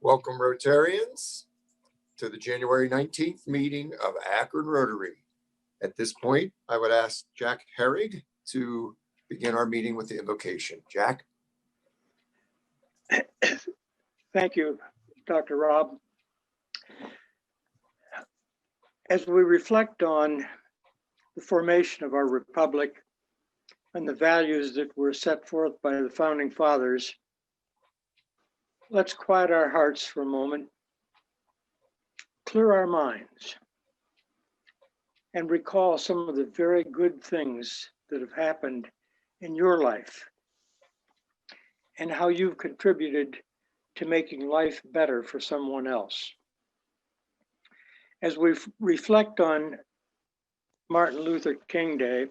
Welcome, Rotarians, to the January 19th meeting of Akron Rotary. At this point, I would ask Jack Herrig to begin our meeting with the invocation. Jack? Thank you, Dr. Rob. As we reflect on the formation of our republic and the values that were set forth by the founding fathers, let's quiet our hearts for a moment, clear our minds, and recall some of the very good things that have happened in your life and how you've contributed to making life better for someone else. As we reflect on Martin Luther King Day,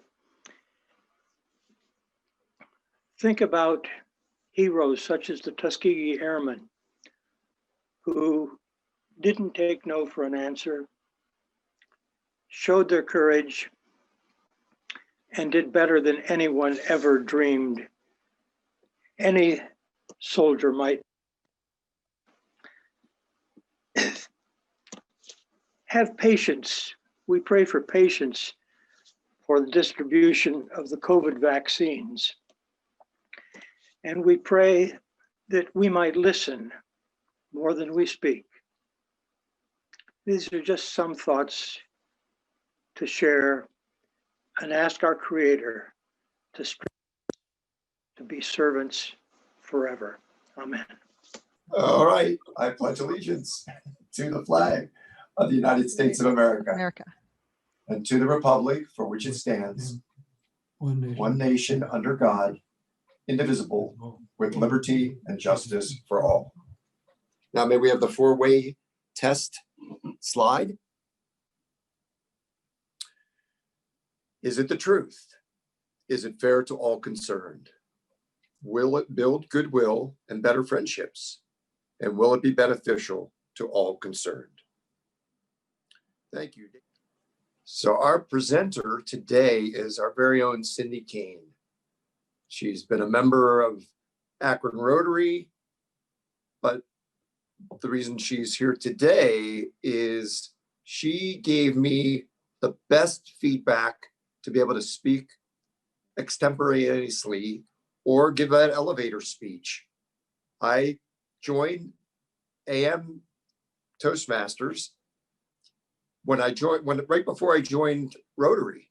think about heroes such as the Tuskegee Airmen, who didn't take no for an answer, showed their courage, and did better than anyone ever dreamed any soldier might. Have patience. We pray for patience for the distribution of the COVID vaccines. And we pray that we might listen more than we speak. These are just some thoughts to share and ask our Creator to be servants forever. Amen. All right. I pledge allegiance to the flag of the United States of America, and to the republic for which it stands, one nation under God, indivisible, with liberty and justice for all. Now may we have the four-way test slide. Is it the truth? Is it fair to all concerned? Will it build goodwill and better friendships? And will it be beneficial to all concerned? Thank you. So our presenter today is our very own Cyndi Kane. She's been a member of Akron Rotary, but the reason she's here today is she gave me the best feedback to be able to speak extemporaneously or give an elevator speech. I joined AM Toastmasters right before I joined Rotary.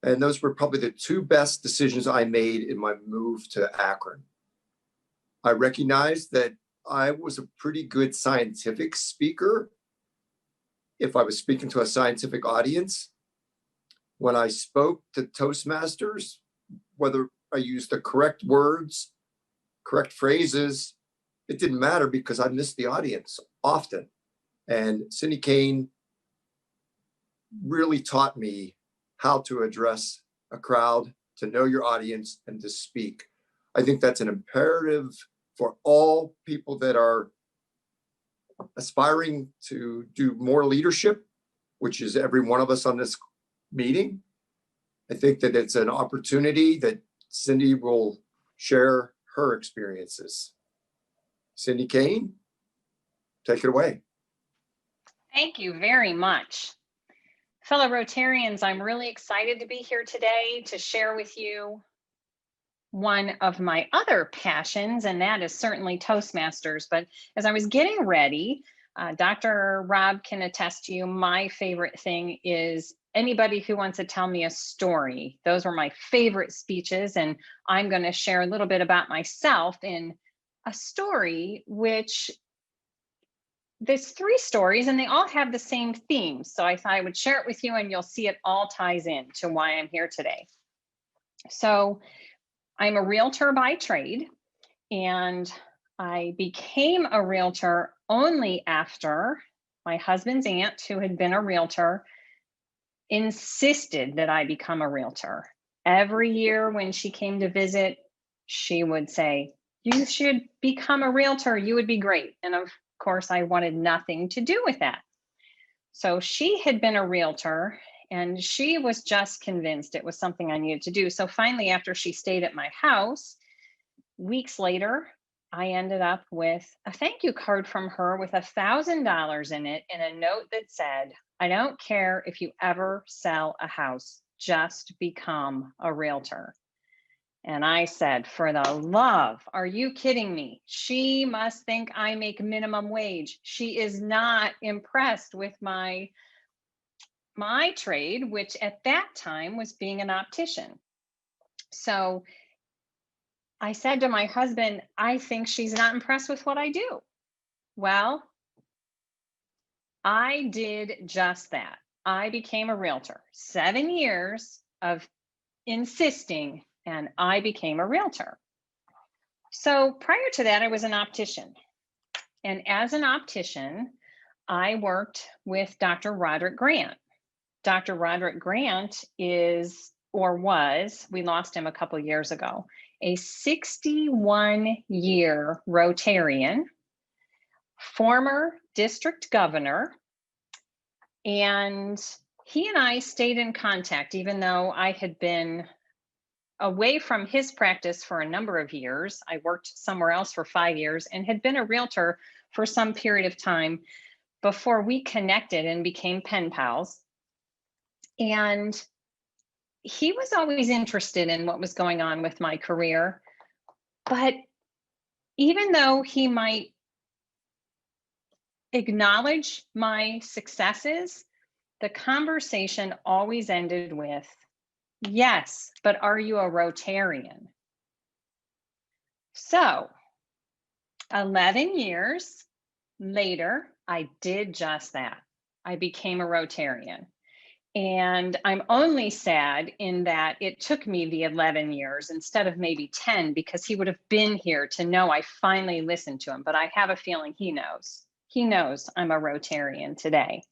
And those were probably the two best decisions I made in my move to Akron. I recognized that I was a pretty good scientific speaker if I was speaking to a scientific audience. When I spoke to Toastmasters, whether I used the correct words, correct phrases, it didn't matter because I missed the audience often. And Cyndi Kane really taught me how to address a crowd, to know your audience, and to speak. I think that's an imperative for all people that are aspiring to do more leadership, which is every one of us on this meeting. I think that it's an opportunity that Cyndi will share her experiences. Cyndi Kane, take it away. Thank you very much. Fellow Rotarians, I'm really excited to be here today to share with you one of my other passions, and that is certainly Toastmasters. But as I was getting ready, Dr. Rob can attest to you, my favorite thing is anybody who wants to tell me a story. Those were my favorite speeches, and I'm going to share a little bit about myself in a story which there's three stories and they all have the same theme. So I thought I would share it with you and you'll see it all ties in to why I'm here today. So I'm a realtor by trade, and I became a realtor only after my husband's aunt, who had been a realtor, insisted that I become a realtor. Every year when she came to visit, she would say, "You should become a realtor, you would be great." And of course, I wanted nothing to do with that. So she had been a realtor and she was just convinced it was something I needed to do. So finally, after she stayed at my house, weeks later, I ended up with a thank you card from her with $1,000 in it and a note that said, I don't care if you ever sell a house, just become a realtor. And I said, for the love, are you kidding me? She must think I make minimum wage. She is not impressed with my trade, which at that time was being an optician. So I said to my husband, I think she's not impressed with what I do. Well, I did just that. I became a realtor. 7 years of insisting, and I became a realtor. So prior to that, I was an optician. And as an optician, I worked with Dr. Roderick Grant. Dr. Roderick Grant is, or was, we lost him a couple years ago, a 61-year Rotarian, former district governor, and he and I stayed in contact, even though I had been away from his practice for a number of years. I worked somewhere else for 5 years and had been a realtor for some period of time before we connected and became pen pals. And he was always interested in what was going on with my career. But even though he might acknowledge my successes, the conversation always ended with, yes, but are you a Rotarian? So 11 years later, I did just that. I became a Rotarian. And I'm only sad in that it took me the 11 years instead of maybe 10, because he would have been here to know I finally listened to him. But I have a feeling he knows. He knows I'm a Rotarian today.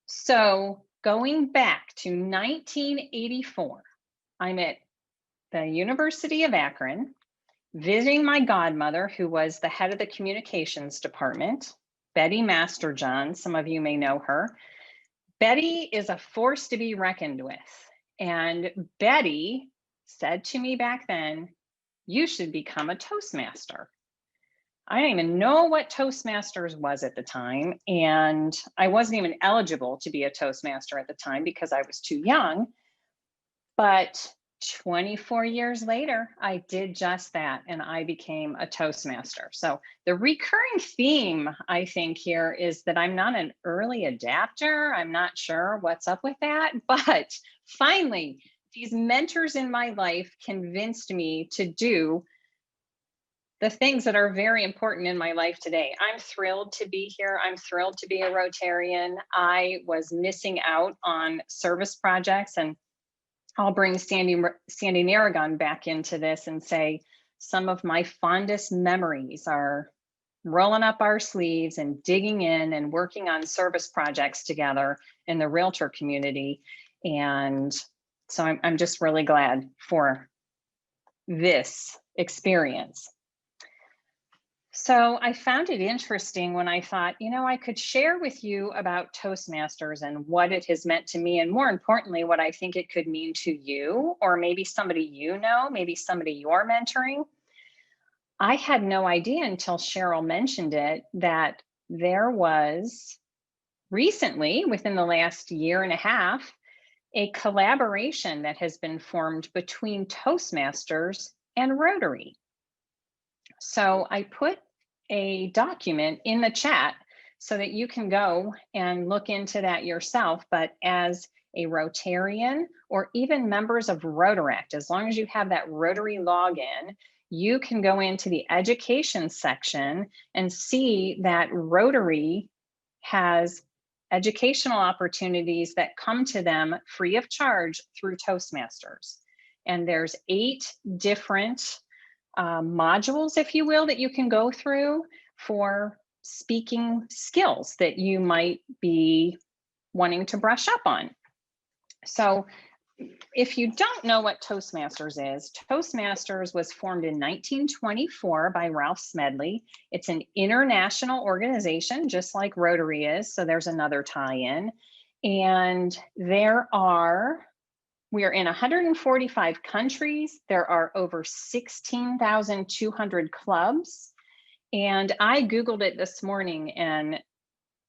So going back to 1984, I'm at the University of Akron, visiting my godmother, who was the head of the communications department, Betty Masterjohn. Some of you may know her. Betty is a force to be reckoned with. And Betty said to me back then, you should become a Toastmaster. I didn't even know what Toastmasters was at the time. And I wasn't even eligible to be a Toastmaster at the time because I was too young. But 24 years later, I did just that, and I became a Toastmaster. So the recurring theme, I think, here is that I'm not an early adapter. I'm not sure what's up with that, but finally, these mentors in my life convinced me to do the things that are very important in my life today. I'm thrilled to be here. I'm thrilled to be a Rotarian. I was missing out on service projects, and I'll bring Cyndi Aragon back into this and say some of my fondest memories are rolling up our sleeves and digging in and working on service projects together in the realtor community. And so I'm just really glad for this experience. So I found it interesting when I thought, I could share with you about Toastmasters and what it has meant to me, and more importantly, what I think it could mean to you, or maybe somebody maybe somebody you're mentoring. I had no idea until Cheryl mentioned it that there was recently, within the last year and a half, a collaboration that has been formed between Toastmasters and Rotary. So I put a document in the chat so that you can go and look into that yourself. But as a Rotarian, or even members of Rotaract, as long as you have that Rotary login, you can go into the education section and see that Rotary has educational opportunities that come to them free of charge through Toastmasters. And there's 8 different modules, if you will, that you can go through for speaking skills that you might be wanting to brush up on. So if you don't know what Toastmasters is, Toastmasters was formed in 1924 by Ralph Smedley. It's an international organization, just like Rotary is, so there's another tie-in. And there are We are in 145 countries. There are over 16,200 clubs. And I Googled it this morning, and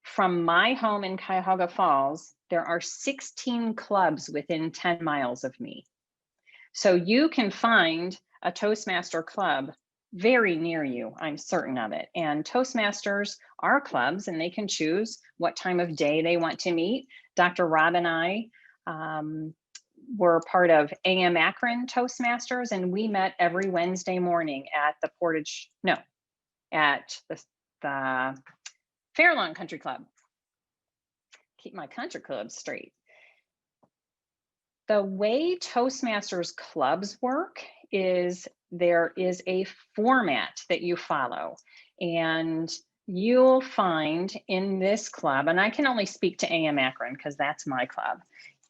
from my home in Cuyahoga Falls, there are 16 clubs within 10 miles of me. So you can find a Toastmaster club very near you, I'm certain of it. And Toastmasters are clubs, and they can choose what time of day they want to meet. Dr. Rob and I were part of AM Akron Toastmasters, and we met every Wednesday morning at the at the Fairlawn Country Club. Keep my country clubs straight. The way Toastmasters clubs work is there is a format that you follow, and you'll find in this club, and I can only speak to AM Akron because that's my club.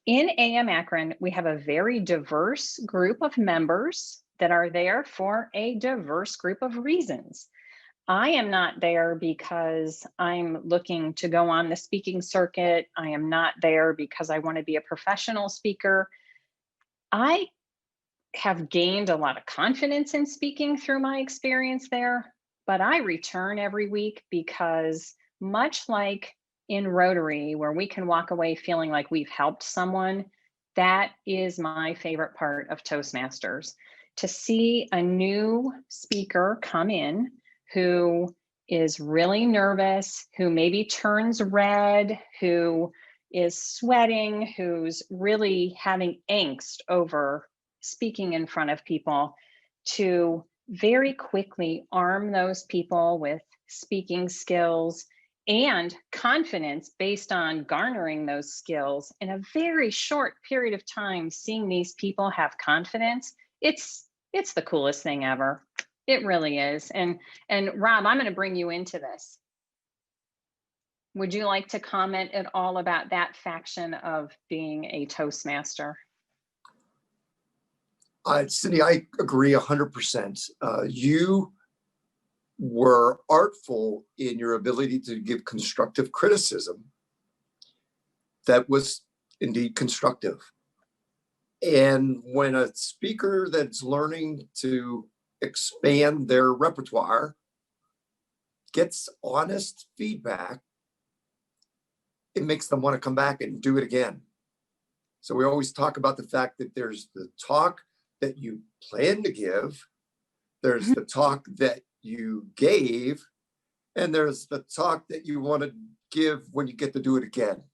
In AM Akron, we have a very diverse group of members that are there for a diverse group of reasons. I am not there because I'm looking to go on the speaking circuit. I am not there because I want to be a professional speaker. I have gained a lot of confidence in speaking through my experience there, but I return every week because, much like in Rotary, where we can walk away feeling like we've helped someone, that is my favorite part of Toastmasters. To see a new speaker come in who is really nervous, who maybe turns red, who is sweating, who's really having angst over speaking in front of people, to very quickly arm those people with speaking skills and confidence based on garnering those skills in a very short period of time. Seeing these people have confidence, it's the coolest thing ever. It really is. And Rob, I'm going to bring you into this. Would you like to comment at all about that faction of being a Toastmaster? Cyndi, I agree 100%. You were artful in your ability to give constructive criticism that was indeed constructive. And when a speaker that's learning to expand their repertoire gets honest feedback, it makes them want to come back and do it again. So we always talk about the fact that there's the talk that you plan to give, there's the talk that you gave, and there's the talk that you want to give when you get to do it again.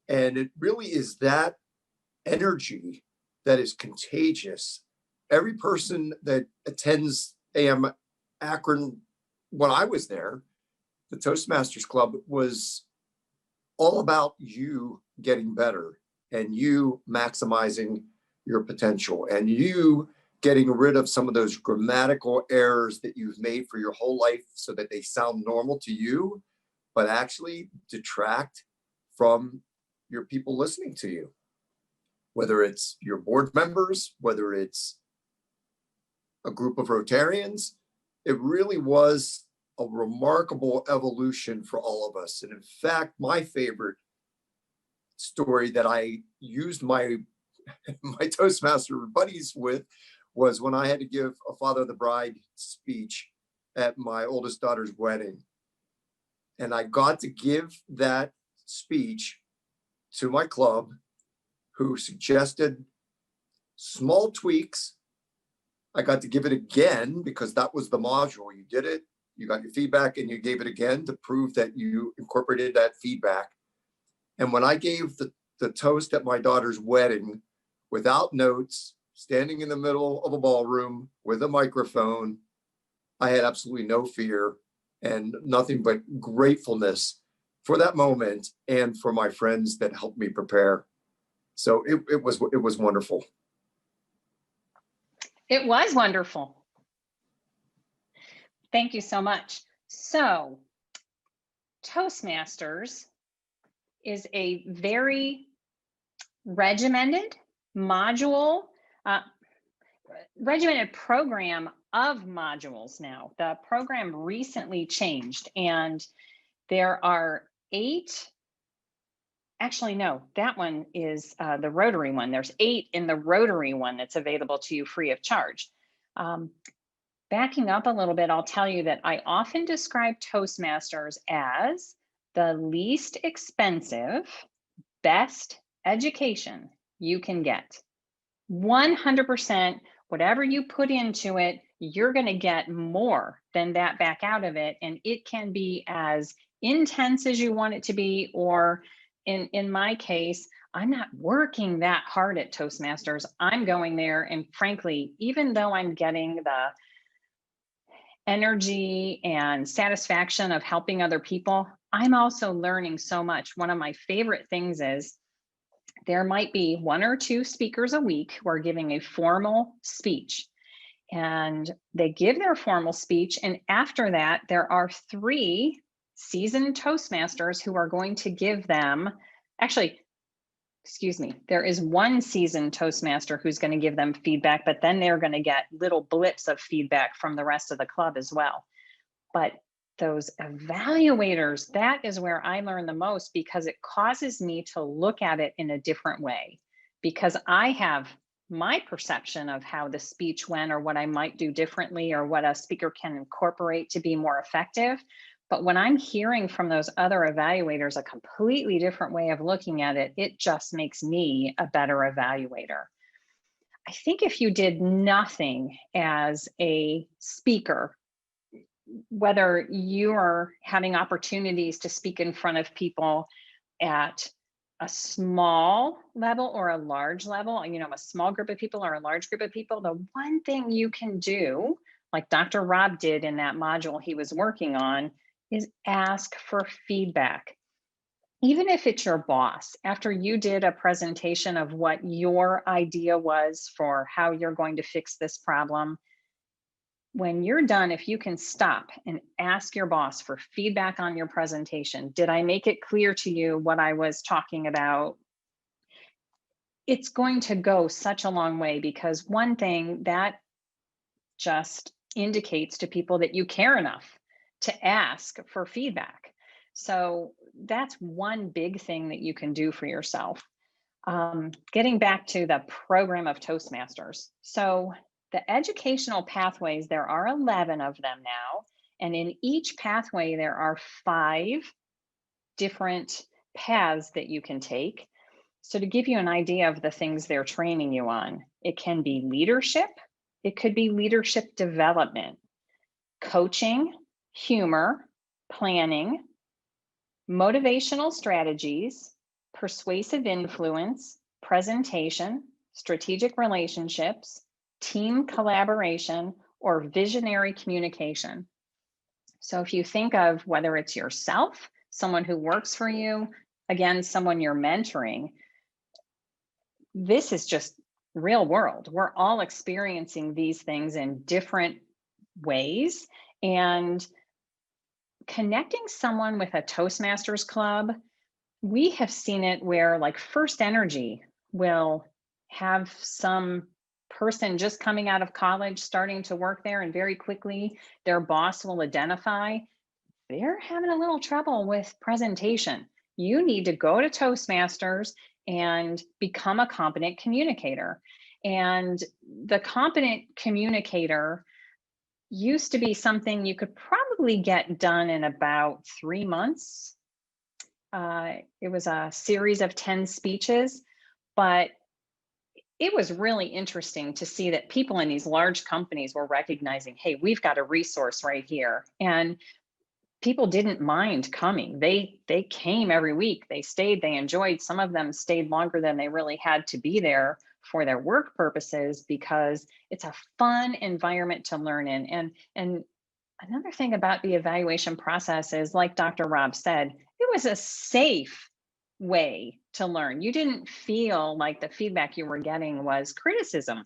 And it really is that energy that is contagious. Every person that attends AM Akron, when I was there, the Toastmasters Club was all about you getting better and you maximizing your potential and you getting rid of some of those grammatical errors that you've made for your whole life so that they sound normal to you, but actually detract from your people listening to you. Whether it's your board members, whether it's a group of Rotarians, it really was a remarkable evolution for all of us. And in fact, my favorite story that I used my Toastmaster buddies with was when I had to give a Father of the Bride speech at my oldest daughter's wedding. And I got to give that speech to my club, who suggested small tweaks. I got to give it again because that was the module. You did it, you got your feedback, and you gave it again to prove that you incorporated that feedback. And when I gave the toast at my daughter's wedding without notes, standing in the middle of a ballroom with a microphone, I had absolutely no fear and nothing but gratefulness for that moment and for my friends that helped me prepare. So it was wonderful. It was wonderful. Thank you so much. So Toastmasters is a very regimented regimented program of modules now. The program recently changed, and there are 8 actually, no, that one is the Rotary one. There's 8 in the Rotary one that's available to you free of charge. Backing up a little bit, I'll tell you that I often describe Toastmasters as the least expensive, best education you can get. 100%, whatever you put into it, you're going to get more than that back out of it. And it can be as intense as you want it to be, or in my case, I'm not working that hard at Toastmasters. I'm going there, and frankly, even though I'm getting the energy and satisfaction of helping other people, I'm also learning so much. One of my favorite things is there might be 1 or 2 speakers a week who are giving a formal speech, and they give their formal speech. And after that, there are 3 seasoned Toastmasters who are going to give them, actually, excuse me, there is 1 seasoned Toastmaster who's going to give them feedback, but then they're going to get little blips of feedback from the rest of the club as well. But those evaluators, that is where I learn the most, because it causes me to look at it in a different way, because I have my perception of how the speech went or what I might do differently or what a speaker can incorporate to be more effective. But when I'm hearing from those other evaluators a completely different way of looking at it, it just makes me a better evaluator. I think if you did nothing as a speaker, whether you are having opportunities to speak in front of people at a small level or a large level, a small group of people or a large group of people, the one thing you can do, like Dr. Rob did in that module he was working on, is ask for feedback. Even if it's your boss, after you did a presentation of what your idea was for how you're going to fix this problem, when you're done, if you can stop and ask your boss for feedback on your presentation, did I make it clear to you what I was talking about? It's going to go such a long way, because one thing that just indicates to people that you care enough to ask for feedback. So that's one big thing that you can do for yourself. Getting back to the program of Toastmasters. So the educational pathways, there are 11 of them now. And in each pathway, there are 5 different paths that you can take. So to give you an idea of the things they're training you on, it can be leadership, it could be leadership development, coaching, humor, planning, motivational strategies, persuasive influence, presentation, strategic relationships, team collaboration, or visionary communication. So if you think of whether it's yourself, someone who works for you, again, someone you're mentoring, this is just real world. We're all experiencing these things in different ways. And connecting someone with a Toastmasters club, we have seen it where, like, First Energy will have some person just coming out of college starting to work there, and very quickly their boss will identify they're having a little trouble with presentation. You need to go to Toastmasters and become a competent communicator. And the competent communicator used to be something you could probably get done in about 3 months. It was a series of 10 speeches, but it was really interesting to see that people in these large companies were recognizing, hey, we've got a resource right here. And people didn't mind coming. They came every week. They stayed, they enjoyed. Some of them stayed longer than they really had to be there for their work purposes, because it's a fun environment to learn in. And another thing about the evaluation process is, like Dr. Rob said, it was a safe way to learn. You didn't feel like the feedback you were getting was criticism.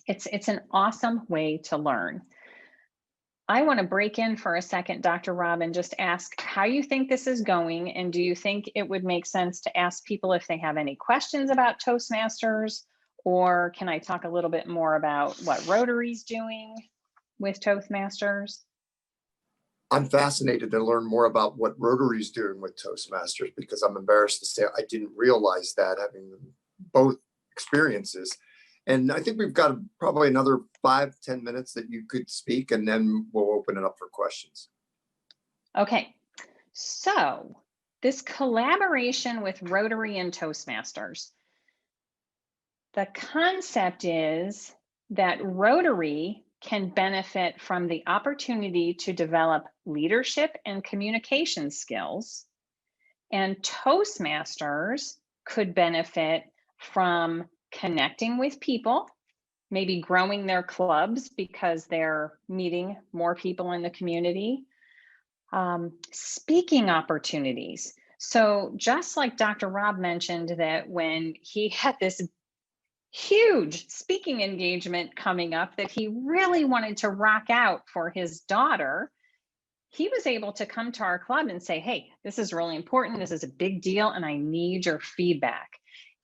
It's an awesome way to learn. I want to break in for a second, Dr. Rob, and just ask how you think this is going. And do you think it would make sense to ask people if they have any questions about Toastmasters? Or can I talk a little bit more about what Rotary's doing with Toastmasters? I'm fascinated to learn more about what Rotary is doing with Toastmasters, because I'm embarrassed to say I didn't realize that, having both experiences. And I think we've got probably another 5-10 minutes that you could speak, and then we'll open it up for questions. Okay, so this collaboration with Rotary and Toastmasters. The concept is that Rotary can benefit from the opportunity to develop leadership and communication skills, and Toastmasters could benefit from connecting with people, maybe growing their clubs because they're meeting more people in the community, speaking opportunities. So just like Dr. Rob mentioned that when he had this huge speaking engagement coming up that he really wanted to rock out for his daughter, he was able to come to our club and say, hey, this is really important. This is a big deal, and I need your feedback.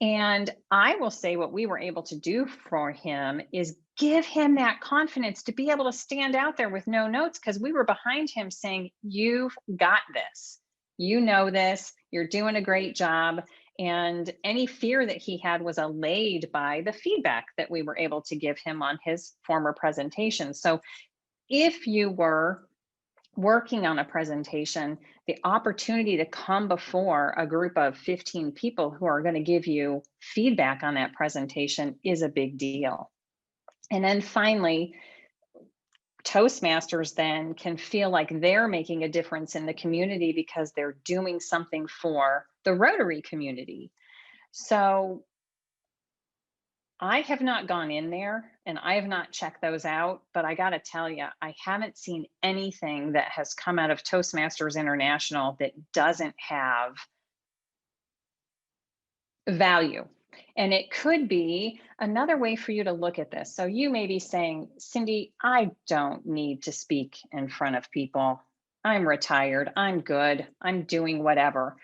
And I will say what we were able to do for him is give him that confidence to be able to stand out there with no notes, because we were behind him saying, you've got this. You know this. You're doing a great job. And any fear that he had was allayed by the feedback that we were able to give him on his former presentation. So if you were working on a presentation, the opportunity to come before a group of 15 people who are going to give you feedback on that presentation is a big deal. And then finally, Toastmasters then can feel like they're making a difference in the community because they're doing something for the Rotary community. So I have not gone in there and I have not checked those out, but I got to tell you, I haven't seen anything that has come out of Toastmasters International that doesn't have value. And it could be another way for you to look at this. So you may be saying, Cyndi, I don't need to speak in front of people. I'm retired. I'm good. I'm doing whatever.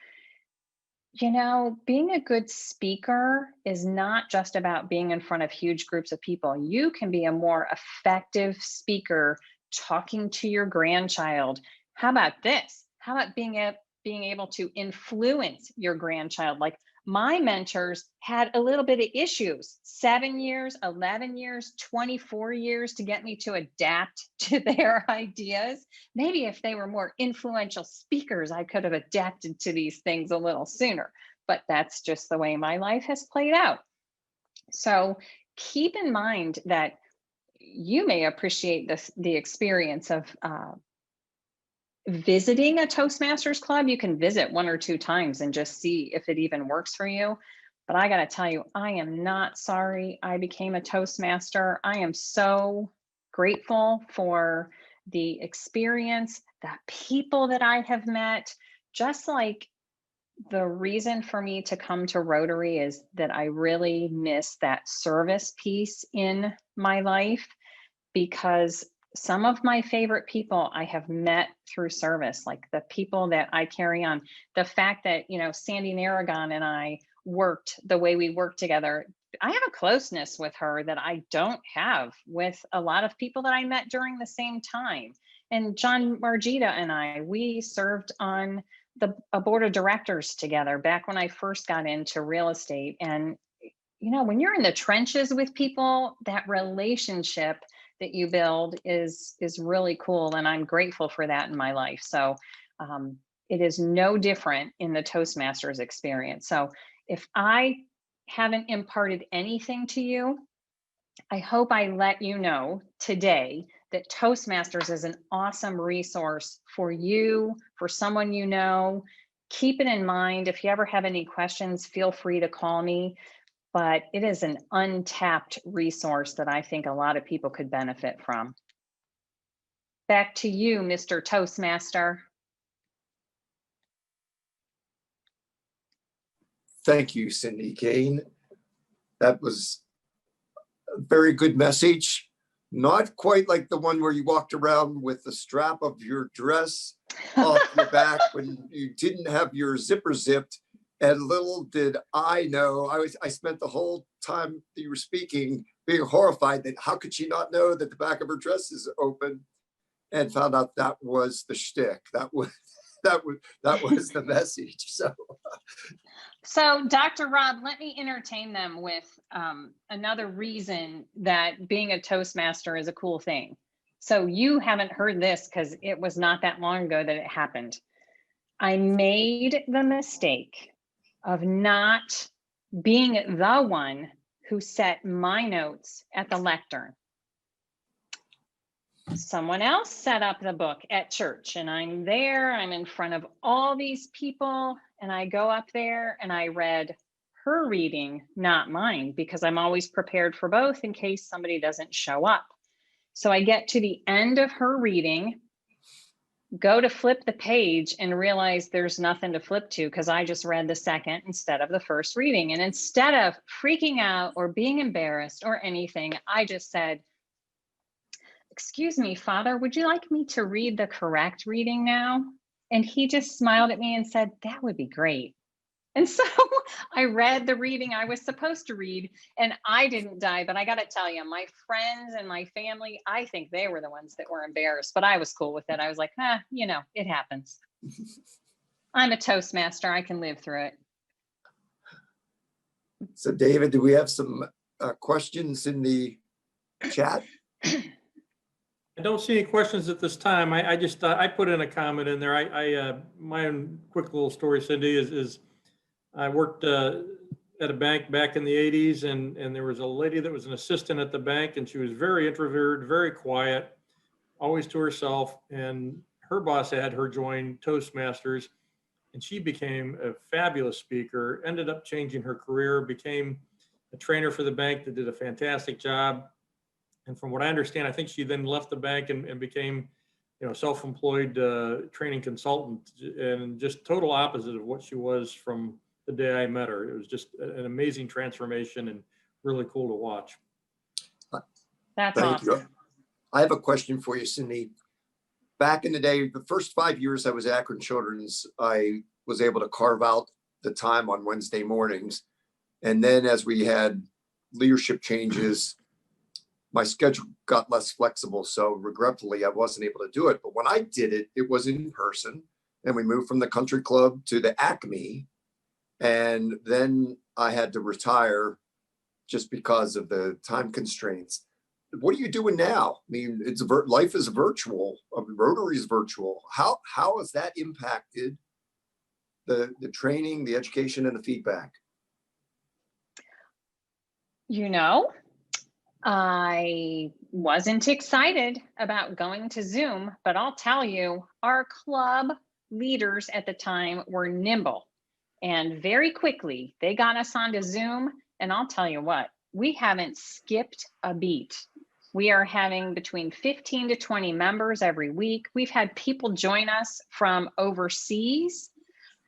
You know, being a good speaker is not just about being in front of huge groups of people. You can be a more effective speaker talking to your grandchild. How about this? How about being able to influence your grandchild? Like my mentors had a little bit of issues, 7 years, 11 years, 24 years to get me to adapt to their ideas. Maybe if they were more influential speakers, I could have adapted to these things a little sooner, but that's just the way my life has played out. So keep in mind that you may appreciate the experience of visiting a Toastmasters club. You can visit 1 or 2 times and just see if it even works for you. But I got to tell you, I am not sorry I became a Toastmaster. I am so grateful for the experience, the people that I have met. Just like the reason for me to come to Rotary is that I really miss that service piece in my life, because some of my favorite people I have met through service, like the people that I carry on. The fact that, you know, Sandy Narragon and I worked the way we worked together, I have a closeness with her that I don't have with a lot of people that I met during the same time. And John Margita and I, we served on a board of directors together back when I first got into real estate. And, you know, when you're in the trenches with people, that relationship that you build is really cool. And I'm grateful for that in my life. So it is no different in the Toastmasters experience. So if I haven't imparted anything to you, I hope I let you know today that Toastmasters is an awesome resource for you, for someone you know. Keep it in mind. If you ever have any questions, feel free to call me. But it is an untapped resource that I think a lot of people could benefit from. Back to you, Mr. Toastmaster. Thank you, Cyndi Kane. That was a very good message. Not quite like the one where you walked around with the strap of your dress off your back when you didn't have your zipper zipped. And little did I know, I spent the whole time that you were speaking being horrified that how could she not know that the back of her dress is open? and found out that was the shtick. That was the message. So Dr. Rob, let me entertain them with another reason that being a Toastmaster is a cool thing. So you haven't heard this because it was not that long ago that it happened. I made the mistake of not being the one who set my notes at the lectern. Someone else set up the book at church, and I'm there, I'm in front of all these people, and I go up there and I read her reading, not mine, because I'm always prepared for both in case somebody doesn't show up. So I get to the end of her reading, go to flip the page and realize there's nothing to flip to because I just read the second instead of the first reading. And instead of freaking out or being embarrassed or anything, I just said, "Excuse me, Father, would you like me to read the correct reading now?" And he just smiled at me and said, "That would be great." And so I read the reading I was supposed to read, and I didn't die. But I got to tell you, my friends and my family, I think they were the ones that were embarrassed, but I was cool with it. I was like, you know, it happens. I'm a Toastmaster. I can live through it. So David, do we have some questions in the chat? I don't see any questions at this time. I just, I put in a comment in there. My own quick little story, Cyndi, is I worked at a bank back in the 80s, and there was a lady that was an assistant at the bank, and she was very introverted, very quiet, always to herself. And her boss had her join Toastmasters, and she became a fabulous speaker, ended up changing her career, became a trainer for the bank that did a fantastic job. And from what I understand, I think she then left the bank and became, you know, self-employed training consultant, and just total opposite of what she was from the day I met her. It was just an amazing transformation and really cool to watch. That's Thank awesome. you. I have a question for you, Cyndi. Back in the day, the first 5 years I was at Akron Children's, I was able to carve out the time on Wednesday mornings. And then as we had leadership changes, my schedule got less flexible. So regretfully, I wasn't able to do it. But when I did it, it was in person. And we moved from the country club to the Acme. And then I had to retire just because of the time constraints. What are you doing now? I mean, life is virtual. Rotary is virtual. How has that impacted the training, the education, and the feedback? You know, I wasn't excited about going to Zoom, but I'll tell you, our club leaders at the time were nimble, and very quickly they got us onto Zoom. And I'll tell you what, we haven't skipped a beat. We are having between 15 to 20 members every week. We've had people join us from overseas.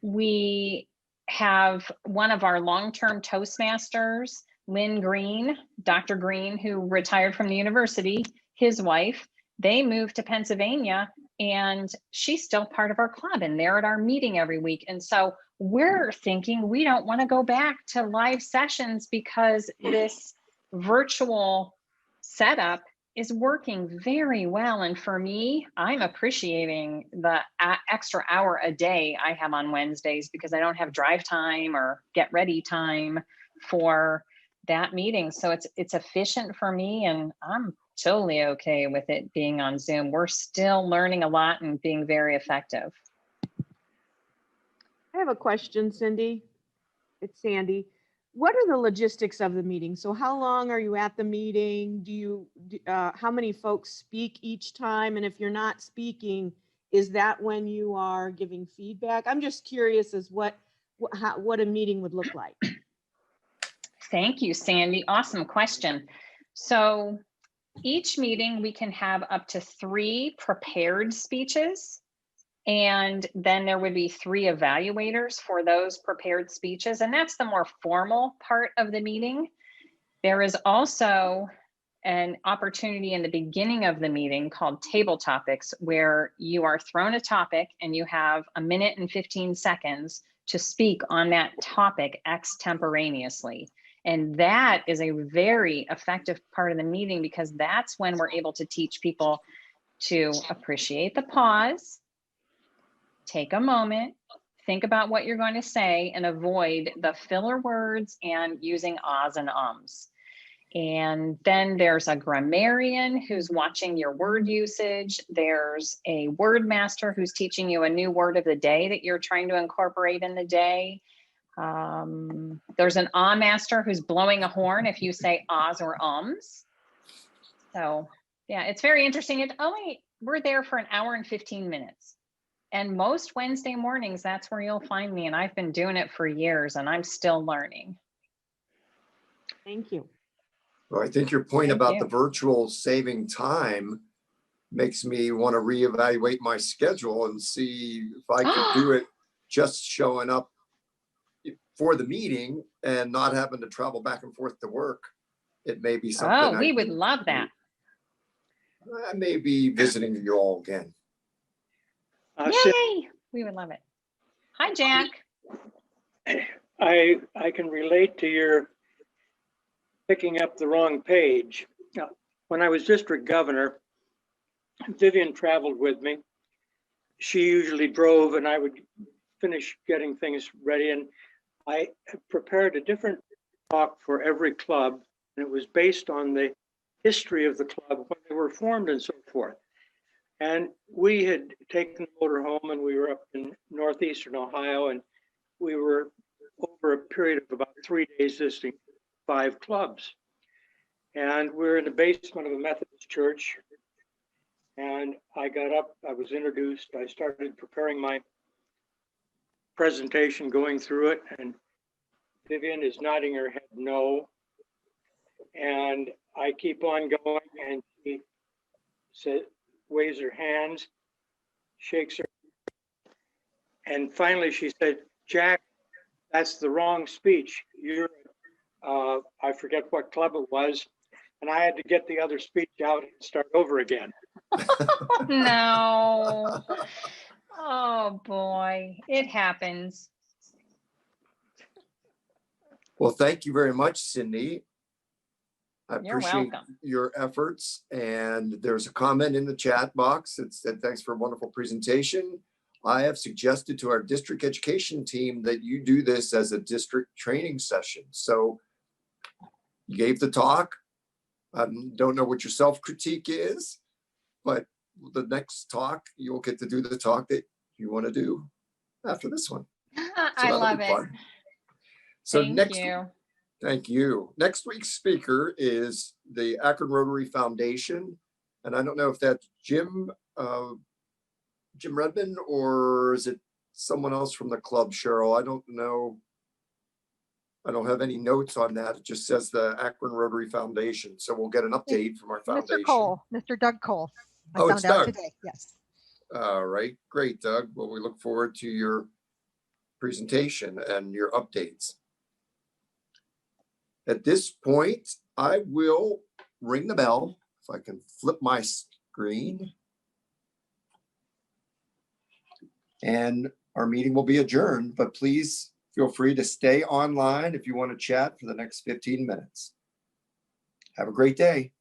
We have one of our long-term Toastmasters, Lynn Green, Dr. Green, who retired from the university, his wife, they moved to Pennsylvania, and she's still part of our club, and they're at our meeting every week. And so we're thinking we don't want to go back to live sessions because this virtual setup is working very well. And for me, I'm appreciating the extra hour a day I have on Wednesdays because I don't have drive time or get ready time for that meeting. So it's efficient for me, and I'm totally okay with it being on Zoom. We're still learning a lot and being very effective. I have a question, Cyndi. It's Sandy. What are the logistics of the meeting? So how long are you at the meeting? How many folks speak each time? And if you're not speaking, is that when you are giving feedback? I'm just curious as what a meeting would look like. Thank you, Sandy. Awesome question. So each meeting we can have up to 3 prepared speeches. And then there would be 3 evaluators for those prepared speeches. And that's the more formal part of the meeting. There is also an opportunity in the beginning of the meeting called table topics, where you are thrown a topic and you have 1 minute and 15 seconds to speak on that topic extemporaneously. And that is a very effective part of the meeting because that's when we're able to teach people to appreciate the pause, take a moment, think about what you're going to say, and avoid the filler words and using ahs and ums. And then there's a grammarian who's watching your word usage. There's a word master who's teaching you a new word of the day that you're trying to incorporate in the day. There's an ah master who's blowing a horn if you say ahs or ums. So yeah, it's very interesting. We're there for an hour and 15 minutes. And most Wednesday mornings, that's where you'll find me. And I've been doing it for years and I'm still learning. Thank you. Well, I think your point Thank about you. the virtual saving time makes me want to reevaluate my schedule and see if I could do it just showing up for the meeting and not having to travel back and forth to work. It may be something. Oh, we would love that. I may be visiting you all again. Yay! We would love it. Hi, Jack. I can relate to your picking up the wrong page. When I was district governor, Vivian traveled with me. She usually drove and I would finish getting things ready. And I prepared a different talk for every club. And it was based on the history of the club, when they were formed and so forth. And we had taken the motor home and we were up in northeastern Ohio, and we were over a period of about 3 days visiting 5 clubs. And we're in the basement of a Methodist church. And I got up, I was introduced, I started preparing my presentation, going through it, and Vivian is nodding her head no. And I keep on going, and she said, waves her hands, shakes her. And finally she said, Jack, that's the wrong speech. You're, I forget what club it was. And I had to get the other speech out and start over again. No. Oh, boy. It happens. Well, thank you very much, Cyndi. I You're appreciate welcome. your efforts. And there's a comment in the chat box that said, thanks for a wonderful presentation. I have suggested to our district education team that you do this as a district training session. So you gave the talk. I don't know what your self-critique is, but the next talk, you'll get to do the talk that you want to do after this one. I love it. Fun. So Thank you. Thank you. Next week's speaker is the Akron Rotary Foundation. And I don't know if that's Jim Redmond, or is it someone else from the club, Cheryl? I don't know. I don't have any notes on that. It just says the Akron Rotary Foundation. So we'll get an update from our foundation. Mr. Cole, Mr. Doug Cole. I Oh, it's found out Doug. today, yes. All right, great, Doug. Well, we look forward to your presentation and your updates. At this point, I will ring the bell. If I can flip my screen. And our meeting will be adjourned, but please feel free to stay online if you want to chat for the next 15 minutes. Have a great day.